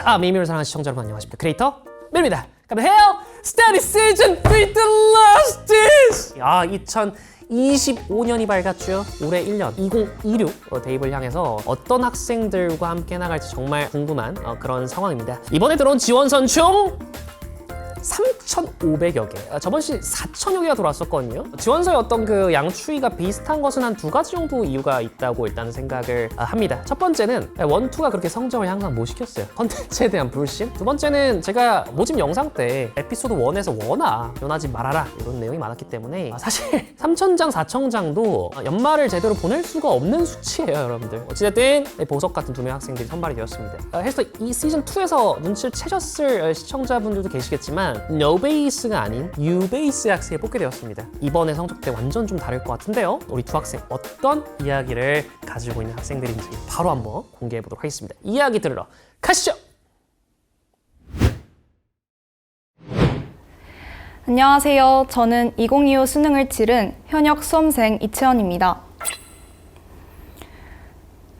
자, 미미를 사랑하는 시청자 여러분 안녕하십니까. 크리에이터 밀입니다. 그럼 해요 스테디 시즌 3 The Last Days. 2025년이 밝았죠. 올해 1년 2026 대입을 향해서 어떤 학생들과 함께 나갈지 정말 궁금한 그런 상황입니다. 이번에 들어온 지원선 총 3,500여 개. 저번 시 4,000여 개가 들어왔었거든요. 지원서의 어떤 그 양추위가 비슷한 것은 한 두 가지 정도 이유가 있다고 일단 생각을 합니다. 첫 번째는 원투가 그렇게 성적을 항상 못 시켰어요. 컨텐츠에 대한 불신. 두 번째는 제가 모집 영상 때 에피소드 1에서 원아 변하지 말아라 이런 내용이 많았기 때문에 사실 3,000장, 4,000장도 연말을 제대로 보낼 수가 없는 수치예요, 여러분들. 어찌됐든 보석 같은 두 명 학생들이 선발이 되었습니다. 해서 이 시즌 2에서 눈치를 채셨을 시청자분들도 계시겠지만 노베이스가 아닌 유베이스 학생이 뽑게 되었습니다. 이번에 성적대 완전 좀 다를 것 같은데요. 우리 두 학생 어떤 이야기를 가지고 있는 학생들인지 바로 한번 공개해 보도록 하겠습니다. 이야기 들으러 가시죠. 안녕하세요. 저는 2025 수능을 치른 현역 수험생 이채연입니다.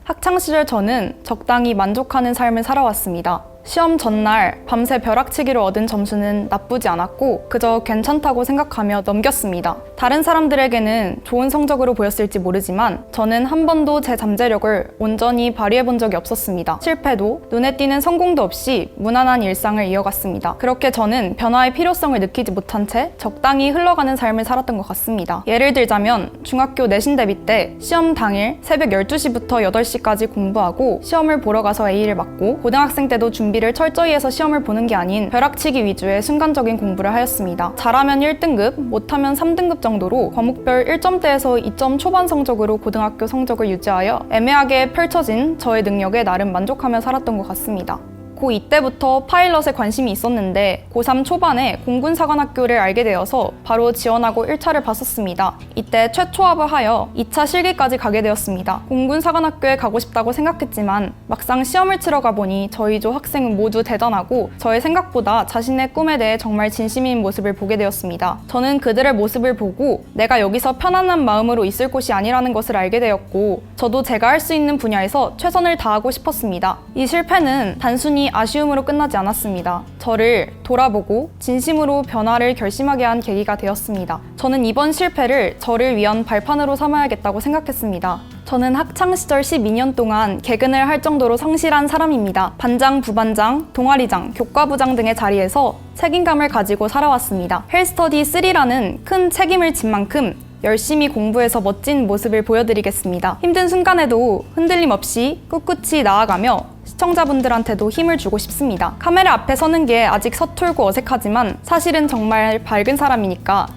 학창시절 저는 적당히 만족하는 삶을 살아왔습니다. 시험 전날 밤새 벼락치기로 얻은 점수는 나쁘지 않았고 그저 괜찮다고 생각하며 넘겼습니다. 다른 사람들에게는 좋은 성적으로 보였을지 모르지만 저는 한 번도 제 잠재력을 온전히 발휘해 본 적이 없었습니다. 실패도 눈에 띄는 성공도 없이 무난한 일상을 이어갔습니다. 그렇게 저는 변화의 필요성을 느끼지 못한 채 적당히 흘러가는 삶을 살았던 것 같습니다. 예를 들자면 중학교 내신 대비 때 시험 당일 새벽 12시부터 8시까지 공부하고 시험을 보러 가서 A를 맞고 고등학생 때도 준비를 철저히 해서 시험을 보는 게 아닌 벼락치기 위주의 순간적인 공부를 하였습니다. 잘하면 1등급, 못하면 3등급 정도로 과목별 1점대에서 2점 초반 성적으로 고등학교 성적을 유지하여 애매하게 펼쳐진 저의 능력에 나름 만족하며 살았던 것 같습니다. 고2 때부터 파일럿에 관심이 있었는데 고3 초반에 공군사관학교를 알게 되어서 바로 지원하고 1차를 봤었습니다. 이때 최초합을 하여 2차 실기까지 가게 되었습니다. 공군사관학교에 가고 싶다고 생각했지만 막상 시험을 치러 가보니 저희 조 학생은 모두 대단하고 저의 생각보다 자신의 꿈에 대해 정말 진심인 모습을 보게 되었습니다. 저는 그들의 모습을 보고 내가 여기서 편안한 마음으로 있을 곳이 아니라는 것을 알게 되었고 저도 제가 할 수 있는 분야에서 최선을 다하고 싶었습니다. 이 실패는 단순히 아쉬움으로 끝나지 않았습니다. 저를 돌아보고 진심으로 변화를 결심하게 한 계기가 되었습니다. 저는 이번 실패를 저를 위한 발판으로 삼아야겠다고 생각했습니다. 저는 학창시절 12년 동안 개근을 할 정도로 성실한 사람입니다. 반장, 부반장, 동아리장, 교과부장 등의 자리에서 책임감을 가지고 살아왔습니다. 헬스터디 3라는 큰 책임을 진 만큼 열심히 공부해서 멋진 모습을 보여드리겠습니다. 힘든 순간에도 흔들림 없이 꿋꿋이 나아가며 시청자분들한테도 힘을 주고 싶습니다. 카메라 앞에 서는 게 아직 서툴고 어색하지만 사실은 정말 밝은 사람이니까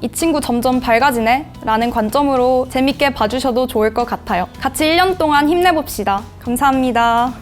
이 친구 점점 밝아지네 라는 관점으로 재밌게 봐주셔도 좋을 것 같아요. 같이 1년 동안 힘내봅시다. 감사합니다.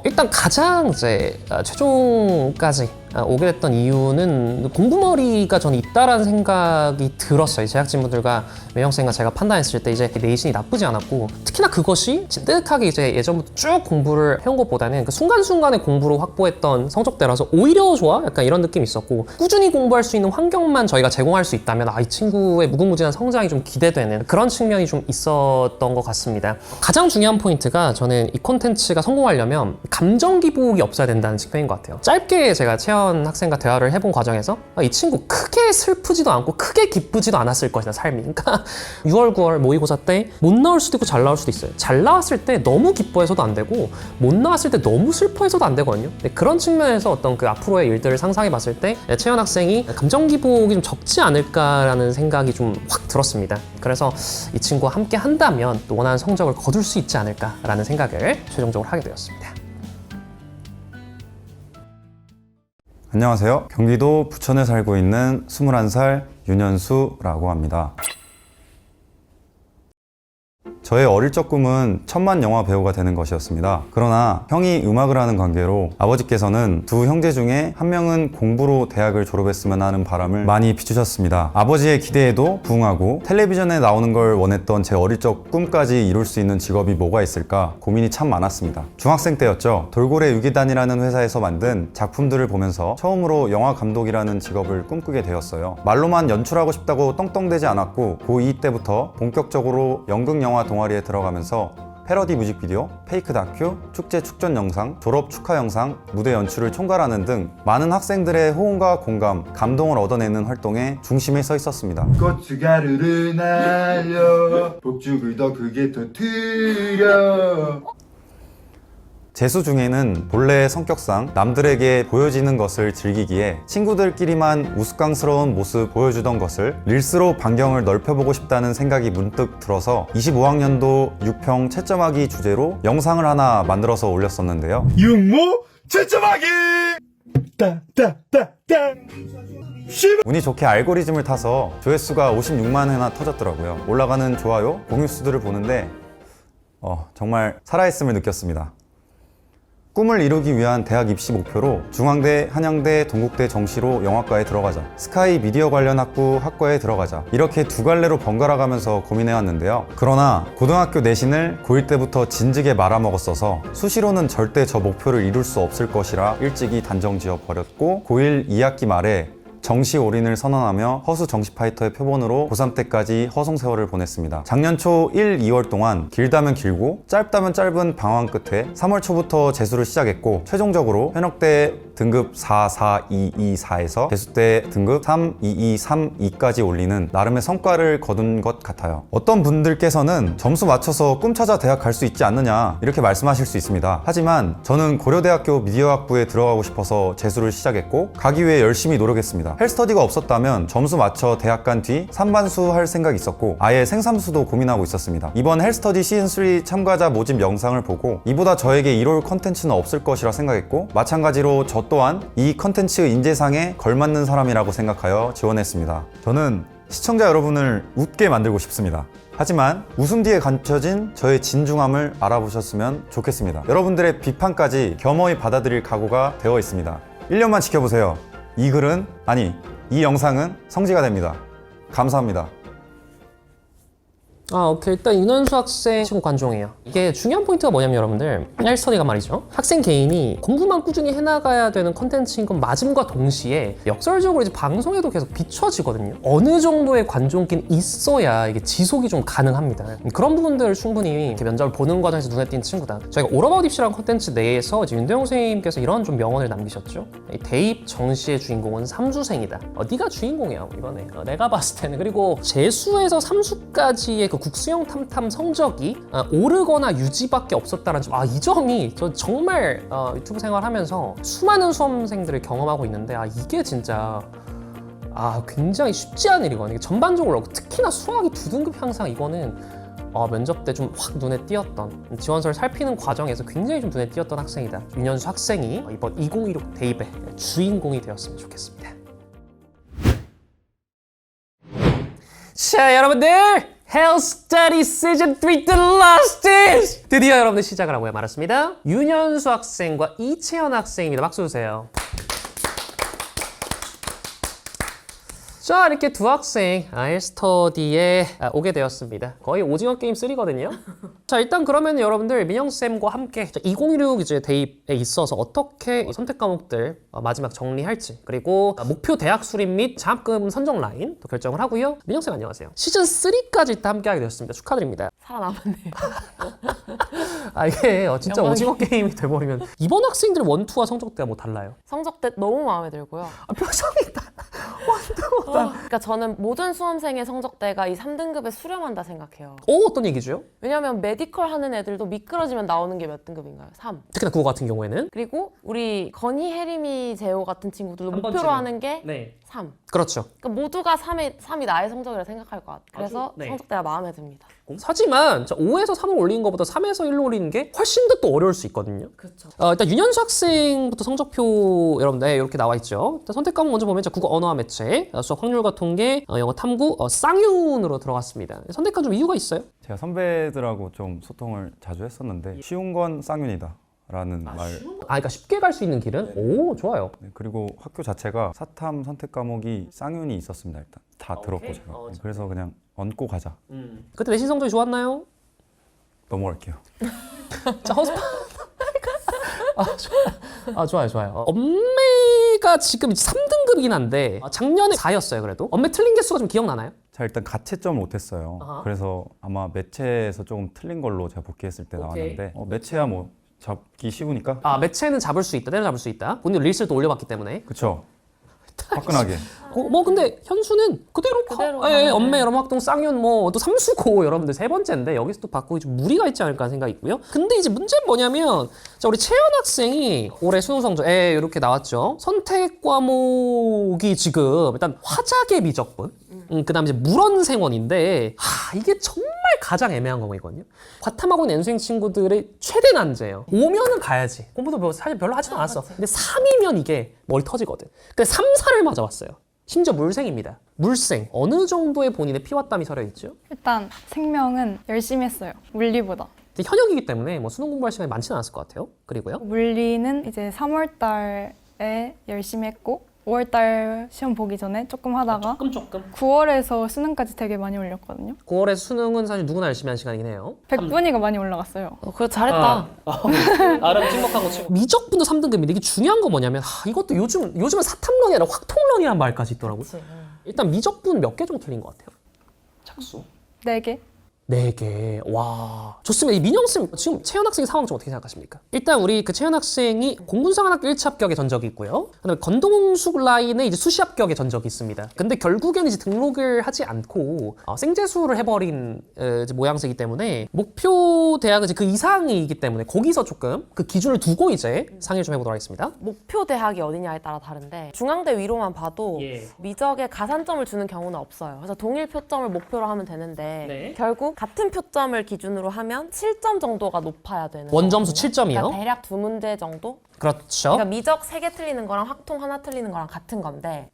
일단 가장 이제 최종까지 오게 됐던 이유는 공부머리가 저는 있다라는 생각이 들었어요. 제작진분들과 매형쌤과 제가 판단했을 때 이제 내신이 나쁘지 않았고 특히나 그것이 진득하게 이제 예전부터 쭉 공부를 해온 것보다는 그 순간순간의 공부로 확보했던 성적대라서 오히려 좋아? 약간 이런 느낌이 있었고 꾸준히 공부할 수 있는 환경만 저희가 제공할 수 있다면 이 친구의 무궁무진한 성장이 좀 기대되는 그런 측면이 좀 있었던 것 같습니다. 가장 중요한 포인트가 저는 이 콘텐츠가 성공하려면 감정 기복이 없어야 된다는 측면인 것 같아요. 짧게 제가 채연 학생과 대화를 해본 과정에서 이 친구 크게 슬프지도 않고 크게 기쁘지도 않았을 것이다, 삶이. 그러니까 6월, 9월 모의고사 때 못 나올 수도 있고 잘 나올 수도 있어요. 잘 나왔을 때 너무 기뻐해서도 안 되고 못 나왔을 때 너무 슬퍼해서도 안 되거든요. 그런 측면에서 어떤 그 앞으로의 일들을 상상해 봤을 때 채연 학생이 감정 기복이 좀 적지 않을까라는 생각이 좀 확 들었습니다. 그래서 이 친구와 함께 한다면 또 원하는 성적을 거둘 수 있지 않을까라는 생각을 최종적으로 하게 되었습니다. 안녕하세요. 경기도 부천에 살고 있는 21살 윤현수라고 합니다. 저의 어릴 적 꿈은 천만 영화 배우가 되는 것이었습니다. 그러나 형이 음악을 하는 관계로 아버지께서는 두 형제 중에 한 명은 공부로 대학을 졸업했으면 하는 바람을 많이 비추셨습니다. 아버지의 기대에도 부응하고 텔레비전에 나오는 걸 원했던 제 어릴 적 꿈까지 이룰 수 있는 직업이 뭐가 있을까 고민이 참 많았습니다. 중학생 때였죠. 돌고래 유기단이라는 회사에서 만든 작품들을 보면서 처음으로 영화 감독이라는 직업을 꿈꾸게 되었어요. 말로만 연출하고 싶다고 떵떵대지 않았고 고2 때부터 본격적으로 연극 영화 동아리에 들어가면서 패러디 뮤직비디오, 페이크 다큐, 축제 축전 영상, 졸업 축하 영상, 무대 연출을 총괄하는 등 많은 학생들의 호응과 공감, 감동을 얻어내는 활동에 중심에 서 있었습니다. 고춧가루를 날려 복죽을 더 크게 터뜨려. 재수 중에는 본래의 성격상 남들에게 보여지는 것을 즐기기에 친구들끼리만 우스꽝스러운 모습 보여주던 것을 릴스로 반경을 넓혀보고 싶다는 생각이 문득 들어서 25학년도 6평 채점하기 주제로 영상을 하나 만들어서 올렸었는데요. 육모 채점하기. 따따따따. 운이 좋게 알고리즘을 타서 조회수가 56만 회나 터졌더라고요. 올라가는 좋아요, 공유 수들을 보는데 정말 살아있음을 느꼈습니다. 꿈을 이루기 위한 대학 입시 목표로 중앙대, 한양대, 동국대 정시로 영화과에 들어가자, 스카이 미디어 관련 학과에 들어가자, 이렇게 두 갈래로 번갈아 가면서 고민해왔는데요. 그러나 고등학교 내신을 고1 때부터 진즉에 말아먹었어서 수시로는 절대 저 목표를 이룰 수 없을 것이라 일찍이 단정 지어 버렸고, 고1 2학기 말에 정시 올인을 선언하며 허수 정시 파이터의 표본으로 고3 때까지 허송세월을 보냈습니다. 작년 초 1, 2월 동안 길다면 길고 짧다면 짧은 방황 끝에 3월 초부터 재수를 시작했고, 최종적으로 현역대 등급 4, 4, 2, 2, 4에서 재수대 등급 3, 2, 2, 3, 2까지 올리는 나름의 성과를 거둔 것 같아요. 어떤 분들께서는 점수 맞춰서 꿈 찾아 대학 갈 수 있지 않느냐 이렇게 말씀하실 수 있습니다. 하지만 저는 고려대학교 미디어학부에 들어가고 싶어서 재수를 시작했고, 가기 위해 열심히 노력했습니다. 헬스터디가 없었다면 점수 맞춰 대학 간 뒤 삼반수 할 생각이 있었고, 아예 생삼수도 고민하고 있었습니다. 이번 헬스터디 시즌3 참가자 모집 영상을 보고 이보다 저에게 이룰 컨텐츠는 없을 것이라 생각했고, 마찬가지로 저 또한 이 컨텐츠 인재상에 걸맞는 사람이라고 생각하여 지원했습니다. 저는 시청자 여러분을 웃게 만들고 싶습니다. 하지만 웃음 뒤에 감춰진 저의 진중함을 알아보셨으면 좋겠습니다. 여러분들의 비판까지 겸허히 받아들일 각오가 되어 있습니다. 1년만 지켜보세요. 이 글은, 아니, 이 영상은 성지가 됩니다. 감사합니다. 오케이. 일단 윤현수 학생 지금 관종이에요. 이게 중요한 포인트가 뭐냐면 여러분들, 헬스터디가 말이죠, 학생 개인이 공부만 꾸준히 해나가야 되는 컨텐츠인 건 맞음과 동시에 역설적으로 이제 방송에도 계속 비춰지거든요. 어느 정도의 관종기는 있어야 이게 지속이 좀 가능합니다. 그런 부분들을 충분히 이렇게 면접을 보는 과정에서 눈에 띈 친구다. 저희가 All About 입시라는 컨텐츠 내에서 이제 윤대영 선생님께서 이런 좀 명언을 남기셨죠. 이 대입 정시의 주인공은 삼수생이다. 네가 주인공이야 이번에. 내가 봤을 때는. 그리고 재수에서 삼수까지의 그 국수형 탐탐 성적이 오르거나 유지밖에 없었다는 점, 이 점이 저 정말 유튜브 생활하면서 수많은 수험생들을 경험하고 있는데, 이게 진짜 굉장히 쉽지 않은 일이거든요. 전반적으로 특히나 수학이 2등급 향상, 이거는 면접 때 좀 확 눈에 띄었던, 지원서를 살피는 과정에서 굉장히 좀 눈에 띄었던 학생이다. 윤현수 학생이 이번 2016 대입의 주인공이 되었으면 좋겠습니다. 자, 여러분들, Health Study Season 3 The Last is! 드디어 여러분들 시작을 하고 말았습니다. 윤현수 학생과 이채연 학생입니다. 박수 주세요. 자, 이렇게 두 학생 헬스터디에 오게 되었습니다. 거의 오징어 게임 3거든요. 자, 일단 그러면 여러분들 민영쌤과 함께 2016 이제 대입에 있어서 어떻게 선택 과목들 마지막 정리할지, 그리고 목표 대학 수립 및 장학금 선정 라인 또 결정을 하고요. 민영쌤 안녕하세요. 시즌 3까지 일단 함께 하게 되었습니다. 축하드립니다. 살아남았네요. 이게 진짜 영광이에요. 오징어 게임이 돼버리면 이번 학생들 원투와 성적대가 뭐 달라요? 성적대 너무 마음에 들고요. 표정이 다 원투보다. 그러니까 저는 모든 수험생의 성적대가 이 3등급에 수렴한다 생각해요. 어떤 얘기죠? 왜냐면 메디컬 하는 애들도 미끄러지면 나오는 게 몇 등급인가요? 3. 특히나 국어 같은 경우에는 그리고 우리 건희, 혜림이, 재호 같은 친구들도 한 목표로 번쯤은. 하는 게 네. 3. 그렇죠. 그러니까 모두가 3이 나의 성적이라 생각할 것 같아요. 그래서 네. 성적대가 마음에 듭니다. 하지만 5에서 3을 올리는 것보다 3에서 1로 올리는 게 훨씬 더 또 어려울 수 있거든요. 그렇죠. 일단 윤현수 학생부터 성적표 여러분들 이렇게 나와 있죠. 일단 선택 과목 먼저 보면 국어 언어와 매체, 수학 확률과 통계, 영어 탐구, 쌍윤으로 들어갔습니다. 선택한 좀 이유가 있어요? 제가 선배들하고 좀 소통을 자주 했었는데, 쉬운 건 쌍윤이다 라는 말. 그러니까 쉽게 갈 수 있는 길은? 오, 좋아요. 네, 그리고 학교 자체가 사탐 선택 과목이 쌍윤이 있었습니다. 일단 다 들었고 제가. 그래서 그냥 얹고 가자. 그때 내신 성적이 좋았나요? 넘어갈게요. 자, 허스파. 좋아요. 엄매가 지금 3등급이긴 한데 작년에 4였어요. 그래도 엄매 틀린 개수가 좀 기억나나요? 제가 일단 가채점을 못했어요. 아하. 그래서 아마 매체에서 조금 틀린 걸로 제가 복귀했을 때 나왔는데 매체야 뭐 잡기 쉬우니까. 아, 매체는 잡을 수 있다. 때려잡을 수 있다. 본인 릴스를 또 올려봤기 때문에. 그쵸? 화끈하게. 뭐 근데 현수는 그대로 그대로 예, 가네. 엄매 여러 학동 쌍윤 뭐 또 삼수고 여러분들 세 번째인데 여기서 또 바꾸기 좀 무리가 있지 않을까 하는 생각이 있고요. 근데 이제 문제는 뭐냐면 자 우리 채연 학생이 올해 수능 성적 이렇게 나왔죠. 선택 과목이 지금 일단 화작의 미적분, 그다음 이제 물원생원인데 이게 정말 가장 애매한 과목이거든요. 과탐하고 있는 N수행 친구들의 최대 난제예요. 5면은 가야지. 공부도 사실 별로 하지도 않았어. 근데 3이면 이게 머리 터지거든. 근데 3, 4를 맞아왔어요. 심지어 물생입니다. 물생. 어느 정도의 본인의 피와 땀이 서려 있죠? 일단 생명은 열심히 했어요. 물리보다. 근데 현역이기 때문에 뭐 수능 공부할 시간이 많지는 않았을 것 같아요. 그리고요. 물리는 이제 3월 달에 열심히 했고 5월 달 시험 보기 전에 조금 하다가 조금. 9월에서 수능까지 되게 많이 올렸거든요. 9월에 수능은 사실 누구나 열심히 한 시간이긴 해요. 100분위가 많이 올라갔어요. 그래 잘했다. 나름 찍먹한 거 치고. 미적분도 3등급인데 이게 중요한 거 뭐냐면 이것도 요즘은 사탐론이 아니라 확통론이라는 말까지 있더라고요. 일단 미적분 몇 개 정도 틀린 것 같아요? 착수. 4개? 4개. 와. 좋습니다. 이 민영쌤, 지금 채연 학생의 상황 좀 어떻게 생각하십니까? 일단 우리 그 채연 학생이 공군사관학교 1차 합격의 전적이 있고요. 그다음에 건동홍숙 라인의 이제 수시 합격의 전적이 있습니다. 근데 결국에는 이제 등록을 하지 않고 생재수를 해버린 이제 모양새이기 때문에 목표 대학은 이제 그 이상이기 때문에 거기서 조금 그 기준을 두고 이제 상의를 좀 해보도록 하겠습니다. 목표 대학이 어디냐에 따라 다른데 중앙대 위로만 봐도 미적에 가산점을 주는 경우는 없어요. 그래서 동일 표점을 목표로 하면 되는데 네. 결국 같은 표점을 기준으로 하면 7점 정도가 높아야 되는 원점수 거거든요. 7점이요? 그러니까 대략 2문제 정도? 그렇죠. 그러니까 미적 3개 틀리는 거랑 확통 하나 틀리는 거랑 같은 건데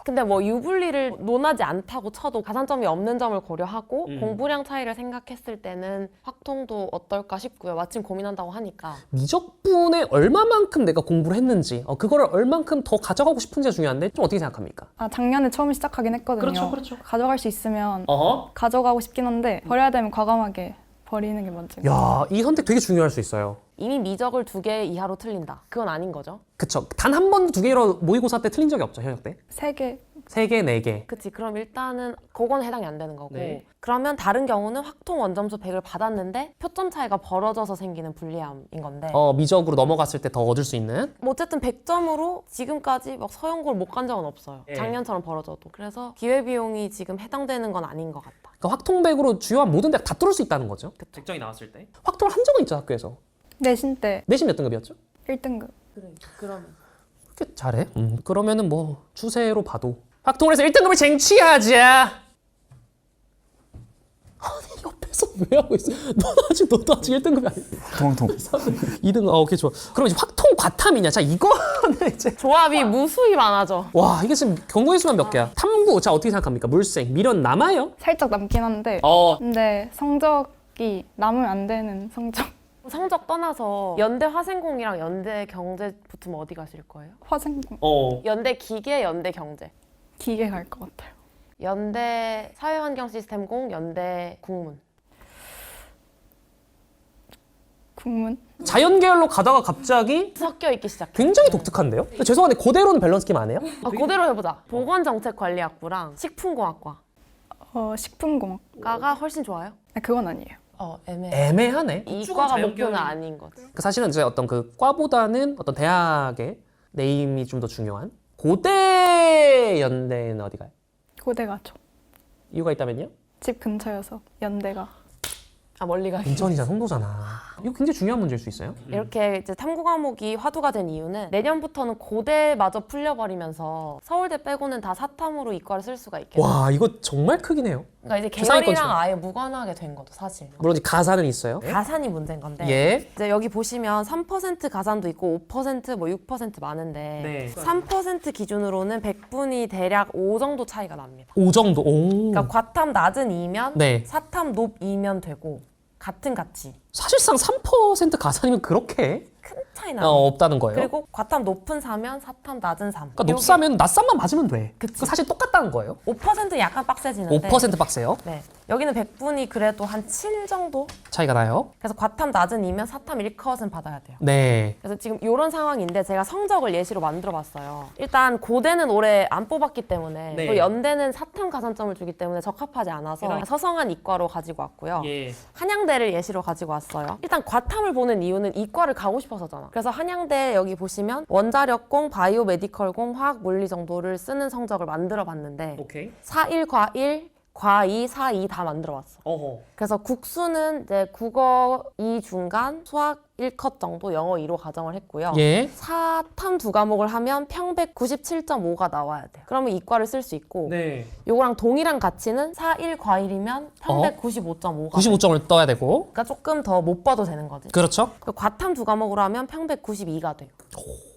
근데 뭐 유불리를 논하지 않다고 쳐도 가산점이 없는 점을 고려하고 공부량 차이를 생각했을 때는 확통도 어떨까 싶고요. 마침 고민한다고 하니까 미적분에 얼마만큼 내가 공부를 했는지 그거를 얼만큼 더 가져가고 싶은지가 중요한데 좀 어떻게 생각합니까? 작년에 처음 시작하긴 했거든요. 그렇죠. 가져갈 수 있으면 어허. 가져가고 싶긴 한데 버려야 되면 과감하게 버리는 게 먼저. 야, 이 선택 되게 중요할 수 있어요. 이미 미적을 2개 이하로 틀린다. 그건 아닌 거죠. 그쵸. 단 한 번도 2개로 모의고사 때 틀린 적이 없죠, 현역 때. 3개. 3개, 4개. 그치. 그럼 일단은 그건 해당이 안 되는 거고 네. 그러면 다른 경우는 확통 원점수 100을 받았는데 표점 차이가 벌어져서 생기는 불리함인 건데 미적으로 넘어갔을 때 더 얻을 수 있는. 뭐 어쨌든 100점으로 지금까지 막 서영고를 못 간 적은 없어요. 네. 작년처럼 벌어져도. 그래서 기회비용이 지금 해당되는 건 아닌 것 같다. 그러니까 확통백으로 주요한 모든 대학 다 뚫을 수 있다는 거죠. 그쵸. 100점이 나왔을 때. 확통을 한 적은 있죠, 학교에서. 내신 때 내신 몇 등급이었죠? 1등급. 그러면 그렇게 잘해? 그러면은 뭐 추세로 봐도 확통을 해서 1등급을 쟁취하자. 아니 옆에서 왜 하고 있어? 너도 아직 1등급이 아니야. 통통. 2등급. 오케이 좋아. 그럼 이제 확통 과탐이냐? 자 이거는 이제 조합이 무수히 많아져. 와 이게 지금 경고의 수만 몇 개야? 탐구 자 어떻게 생각합니까? 물생 미련 남아요? 살짝 남긴 한데 근데 성적이 남으면 안 되는 성적. 성적 떠나서 연대 화생공이랑 연대 경제 붙으면 어디 가실 거예요? 화생공. 연대 기계, 연대 경제. 기계 갈 것 같아요. 연대 사회환경시스템공, 연대 국문. 국문. 자연계열로 가다가 갑자기 섞여 있기 시작해. 굉장히 독특한데요? 죄송한데 그대로는 밸런스 게임 안 해요? 그대로 해보자. 보건정책관리학부랑 식품공학과. 식품공학. 과가 훨씬 좋아요? 그건 아니에요. 애매해. 애매하네. 이과가 목표는 아닌 거지. 그 사실은 이제 어떤 그 과보다는 어떤 대학의 네임이 좀 더 중요한 고대 연대는 어디 가요? 고대 가죠. 이유가 있다면요? 집 근처여서 연대가. 멀리 가기. 인천이잖아, 송도잖아. 이거 굉장히 중요한 문제일 수 있어요. 이렇게 이제 탐구 과목이 화두가 된 이유는 내년부터는 고대마저 풀려버리면서 서울대 빼고는 다 사탐으로 이과를 쓸 수가 있겠네. 와 이거 정말 크긴 해요. 그러니까 이제 주상위권 계열이랑 중. 아예 무관하게 된 거죠, 사실. 물론 이제 가사는 있어요. 가산이 문제인 건데 예. 이제 여기 보시면 3% 가산도 있고 5% 뭐 6% 많은데 네. 3% 기준으로는 100분이 대략 5 정도 차이가 납니다. 5 정도. 오. 그러니까 과탐 낮은 2면 네. 사탐 높 2면 되고 같은 가치. 사실상 3% 가산이면 그렇게 큰 차이 나요. 없다는 거예요. 그리고 과탐 높은 4면 사탐 낮은 3. 그러니까 높사면 낮삼만 맞으면 돼. 그치. 그 사실 똑같다는 거예요. 5%는 약간 빡세지는데 5% 빡세요. 네. 여기는 100분이 그래도 한 7 정도? 차이가 나요. 그래서 과탐 낮은 2면 사탐 1컷은 받아야 돼요. 네. 그래서 지금 이런 상황인데 제가 성적을 예시로 만들어 봤어요. 일단 고대는 올해 안 뽑았기 때문에 네. 또 연대는 사탐 가산점을 주기 때문에 적합하지 않아서 서성한 이과로 가지고 왔고요. 예. 한양대를 예시로 가지고 왔어요. 일단 과탐을 보는 이유는 이과를 가고 싶어서잖아. 그래서 한양대 여기 보시면 원자력공, 바이오 메디컬공, 화학 물리 정도를 쓰는 성적을 만들어 봤는데 오케이. 4.1, 과1, 과2, 4.2 다 만들어 왔어. 어허. 그래서 국수는 이제 국어 2 중간, 수학 1컷 정도, 영어 2로 가정을 했고요. 예. 사탐 두 과목을 하면 평백 97.5가 나와야 돼요. 그러면 이과를 쓸 수 있고 네. 요거랑 동일한 가치는 4.1, 과1이면 평백 95.5가 95점을 떠야 되고. 그러니까 조금 더 못 봐도 되는 거지. 그렇죠. 그 과탐 두 과목으로 하면 평백 92가 돼요.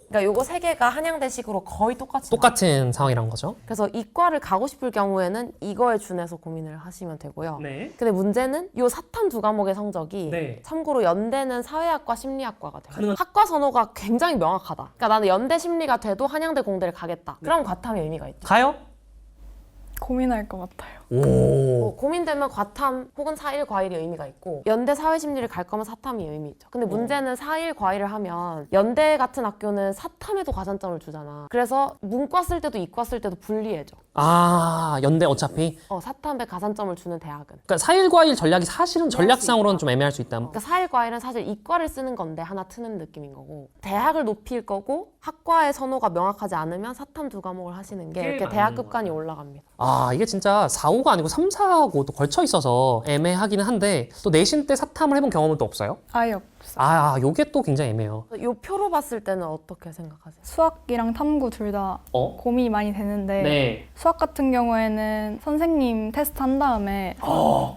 그러니까 요거 세 개가 한양대식으로 거의 똑같이 나와요. 똑같은 상황이란 거죠. 그래서 이과를 가고 싶을 경우에는 이거에 준해서 고민을 하시면 되고요. 네. 근데 문제는 요 사탐 두 과목의 성적이 네. 참고로 연대는 사회학과 심리학과가 돼요. 가능한- 학과 선호가 굉장히 명확하다. 그러니까 나는 연대 심리가 돼도 한양대 공대를 가겠다. 그럼 과탐이 의미가 있죠. 가요? 고민할 것 같아요. 오. 고민되면 과탐 혹은 4.1 과일이 의미가 있고 연대 사회심리를 갈 거면 사탐이 의미 있죠. 근데 문제는 4.1 과일을 하면 연대 같은 학교는 사탐에도 가산점을 주잖아. 그래서 문과 쓸 때도 이과 쓸 때도 불리해져. 아, 연대 어차피. 사탐에 가산점을 주는 대학은. 그러니까 4.1과일 전략이 사실은 전략상으로는 좀 애매할 수 있다. 그러니까 4.1 과일은 사실 이과를 쓰는 건데 하나 트는 느낌인 거고 대학을 높일 거고 학과의 선호가 명확하지 않으면 사탐 두 과목을 하시는 게 이렇게 대학 급간이 올라갑니다. 아, 이게 진짜 4, 5가 아니고 3, 4하고 또 걸쳐 있어서 애매하기는 한데 또 내신 때 사탐을 해본 경험은 또 없어요? 아예 없어요. 요게 또 굉장히 애매해요. 요 표로 봤을 때는 어떻게 생각하세요? 수학이랑 탐구 둘 다 고민이 많이 되는데 네. 수학 같은 경우에는 선생님 테스트 한 다음에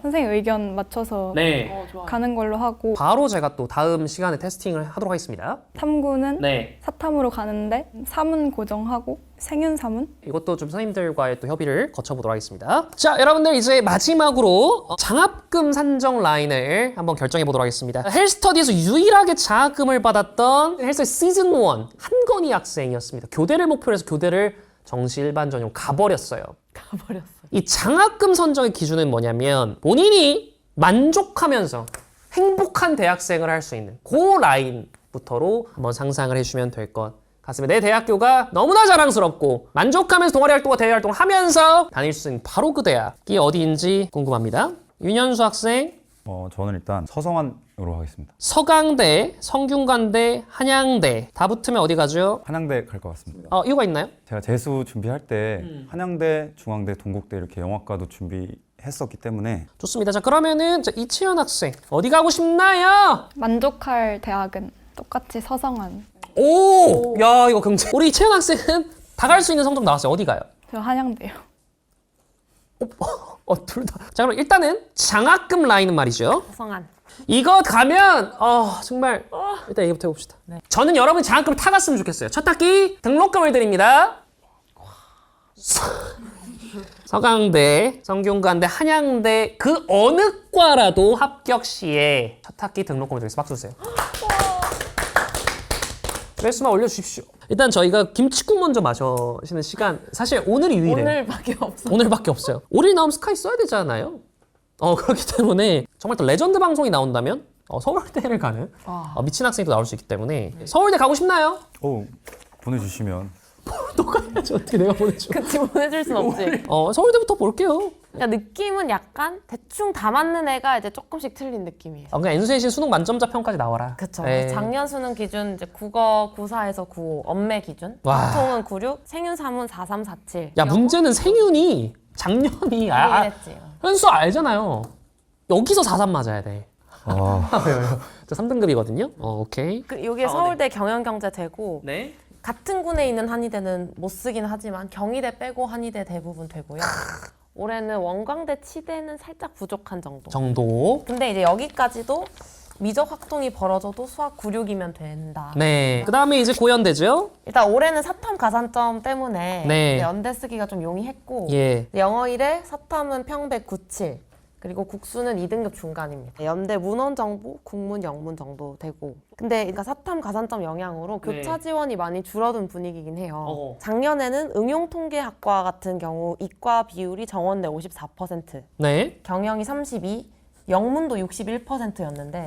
선생님 의견 맞춰서 네. 가는 걸로 하고 바로 제가 또 다음 시간에 테스팅을 하도록 하겠습니다. 탐구는 네. 사탐으로 가는데 사문 고정하고 생윤 사문 이것도 좀 선생님들과의 또 협의를 거쳐보도록 하겠습니다. 자, 여러분들 이제 마지막으로 장학금 산정 라인을 한번 결정해 보도록 하겠습니다. 헬스터디에서 유일하게 장학금을 받았던 헬스 시즌 1 한건희 학생이었습니다. 교대를 목표로 해서 교대를 정시 일반 전용 가버렸어요. 가버렸어. 이 장학금 선정의 기준은 뭐냐면 본인이 만족하면서 행복한 대학생을 할 수 있는 그 라인부터로 한번 상상을 해주시면 될 것 같습니다. 내 대학교가 너무나 자랑스럽고 만족하면서 동아리 활동과 대외 활동을 하면서 다닐 수 있는 바로 그 대학이 어디인지 궁금합니다. 윤현수 학생, 저는 일단 서성환으로 하겠습니다. 서강대, 성균관대, 한양대 다 붙으면 어디 가죠? 한양대 갈 것 같습니다. 이유가 있나요? 제가 재수 준비할 때 한양대, 중앙대, 동국대 이렇게 영화과도 준비했었기 때문에 좋습니다. 자, 그러면은 이채연 학생 어디 가고 싶나요? 만족할 대학은 똑같이 서성한 오! 야, 이거 경제. 우리 이채연 학생은 다 갈 수 있는 성적 나왔어요. 어디 가요? 저 한양대요. 둘 다. 자, 그럼 일단은 장학금 라인은 말이죠. 성한. 이거 가면 정말 일단 얘기부터 해봅시다. 저는 여러분 장학금을 타갔으면 좋겠어요. 첫 학기 등록금을 드립니다. 서강대, 성균관대, 한양대 그 어느 과라도 합격 시에 첫 학기 등록금을 드리겠습니다. 박수 주세요. 레슨만 올려주십시오. 일단 저희가 김치국 먼저 마시는 시간 사실 오늘이 유일해요. 오늘밖에 없어. 오늘밖에 없어요. 5일 나오면 스카이 써야 되잖아요. 그렇기 때문에 정말 또 레전드 방송이 나온다면 서울대를 가는 미친 학생도 나올 수 있기 때문에 서울대 가고 싶나요? 보내주시면 또 가야지. 어떻게 내가 보내줘. 그치, 보내줄 순 없지. 서울대부터 볼게요. 그러니까 느낌은 약간 대충 다 맞는 애가 이제 조금씩 틀린 느낌이에요. 그냥 N수행신 수능 만점자 평까지 나와라. 그쵸. 네. 작년 수능 기준 이제 국어 94에서 95, 엄매 기준. 와. 통은 96, 생윤 3은 43, 47. 야, 문제는 생윤이 작년이 했지. 현수 알잖아요. 여기서 4.3 맞아야 돼. 저 3등급이거든요. 오케이. 여기에 서울대 경영경제 되고 네. 같은 군에 있는 한의대는 못 쓰긴 하지만 경희대 빼고 한의대 대부분 되고요. 올해는 원광대, 치대는 살짝 부족한 정도. 근데 이제 여기까지도 미적 확동이 벌어져도 수학 9, 6이면 된다. 네. 그 다음에 이제 고연대죠. 일단 올해는 사탐 가산점 때문에 네. 연대 쓰기가 좀 용이했고 예. 영어 1에 사탐은 평백 97, 그리고 국수는 2등급 중간입니다. 연대 문헌 정보, 국문 영문 정도 되고. 근데 그러니까 사탐 가산점 영향으로 네. 교차 지원이 많이 줄어든 분위기긴 해요. 어. 작년에는 응용통계학과 같은 경우 이과 비율이 정원대 54%, 네. 경영이 32, 영문도 61%였는데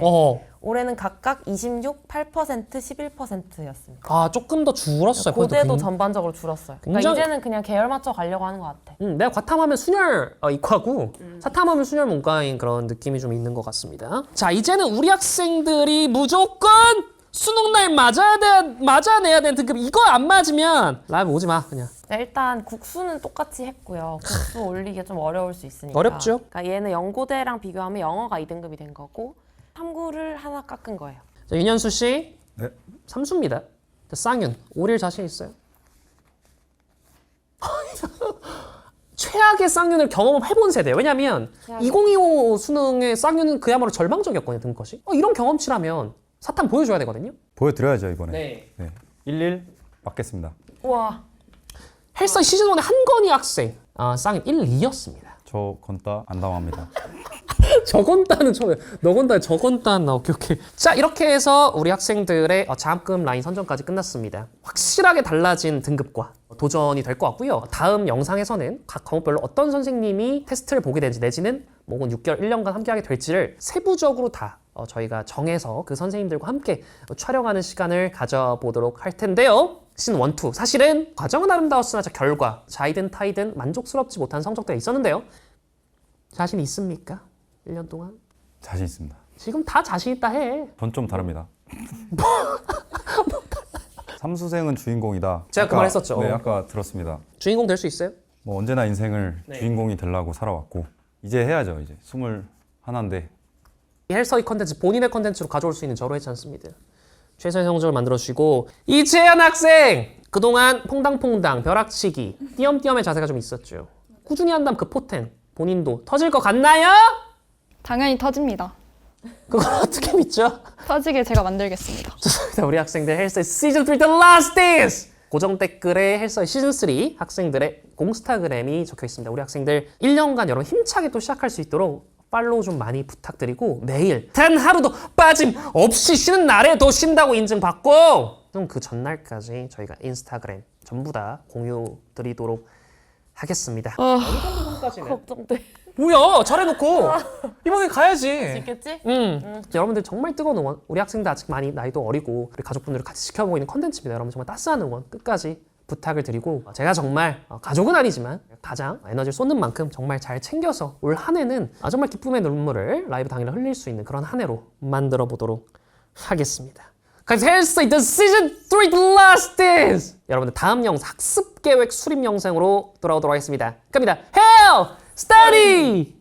올해는 각각 26, 8%, 11%였습니다. 아, 조금 더 줄었어요. 고대도 그래도 전반적으로 줄었어요. 그러니까 굉장히- 이제는 그냥 계열 맞춰 가려고 하는 것 같아. 내가 과탐하면 순혈 이과고 사탐하면 순혈 문과인 그런 느낌이 좀 있는 것 같습니다. 자, 이제는 우리 학생들이 무조건 수능날 맞아내야 되는 등급. 이거 안 맞으면 라이브 오지 마 그냥. 네, 일단 국수는 똑같이 했고요. 국수 올리기 좀 어려울 수 있으니까. 어렵죠. 그러니까 얘는 연고대랑 비교하면 영어가 2등급이 된 거고 탐구를 하나 깎은 거예요. 자, 윤현수 씨 네. 삼수입니다. 자, 쌍윤 오릴 자신 있어요? 최악의 쌍윤을 경험해본 세대. 왜냐면 2025 수능의 쌍윤은 그야말로 절망적이었거든요. 등급이. 이런 경험치라면 사탐 보여줘야 되거든요. 보여드려야죠 이번에. 네. 11 맞겠습니다. 우와. 헬스 시즌 1의 한건희 학생 쌍윤 1, 2였습니다. 저 건따 안 당합니다. 저건따는 처음에 너건따 저건따 오케이. 자, 이렇게 해서 우리 학생들의 장학금 라인 선정까지 끝났습니다. 확실하게 달라진 등급과 도전이 될 것 같고요. 다음 영상에서는 각 과목별로 어떤 선생님이 테스트를 보게 되는지 내지는 목은 6개월, 1년간 함께하게 될지를 세부적으로 다 저희가 정해서 그 선생님들과 함께 촬영하는 시간을 가져보도록 할 텐데요. 시즌 1, 2 사실은 과정은 아름다웠으나 결과 자이든 타이든 만족스럽지 못한 성적들이 있었는데요. 자신 있습니까? 1년 동안? 자신 있습니다. 지금 다 자신 있다 해. 전 좀 다릅니다. 삼수생은 주인공이다. 제가 그 말 했었죠. 네, 아까 들었습니다. 주인공 될 수 있어요? 뭐 언제나 인생을 네. 주인공이 되려고 살아왔고 이제 해야죠. 이제 21인데 이 헬서이 컨텐츠 본인의 컨텐츠로 가져올 수 있는 저로 했지 않습니다. 최선의 성적을 만들어주시고 이채연 학생! 그동안 퐁당퐁당 벼락치기 띄엄띄엄의 자세가 좀 있었죠. 꾸준히 한다면 그 포텐 본인도 터질 것 같나요? 당연히 터집니다. 그걸 어떻게 믿죠? 터지게 제가 만들겠습니다. 좋습니다. 우리 학생들 헬스의 시즌 3 The Last Dance! 고정 댓글에 헬스의 시즌 3 학생들의 공스타그램이 적혀 있습니다. 우리 학생들 1년간 여러분 힘차게 또 시작할 수 있도록 팔로우 좀 많이 부탁드리고 매일 단 하루도 빠짐없이 쉬는 날에도 쉰다고 인증받고 그 전날까지 저희가 인스타그램 전부 다 공유 드리도록 하겠습니다. 걱정돼. 뭐야 잘해놓고 이번에 가야지. 있겠지? 여러분들 정말 뜨거운 응원, 우리 학생들 아직 많이 나이도 어리고 우리 가족분들을 같이 지켜보고 있는 컨텐츠입니다. 여러분 정말 따스한 응원 끝까지 부탁을 드리고 제가 정말 가족은 아니지만 가장 에너지를 쏟는 만큼 정말 잘 챙겨서 올 한 해는 정말 기쁨의 눈물을 라이브 당일에 흘릴 수 있는 그런 한 해로 만들어 보도록 하겠습니다. Guys, 헬스 The Season 3 The Last Dance! 여러분들 다음 영상 학습 계획 수립 영상으로 돌아오도록 하겠습니다. 갑니다. Hell! Study!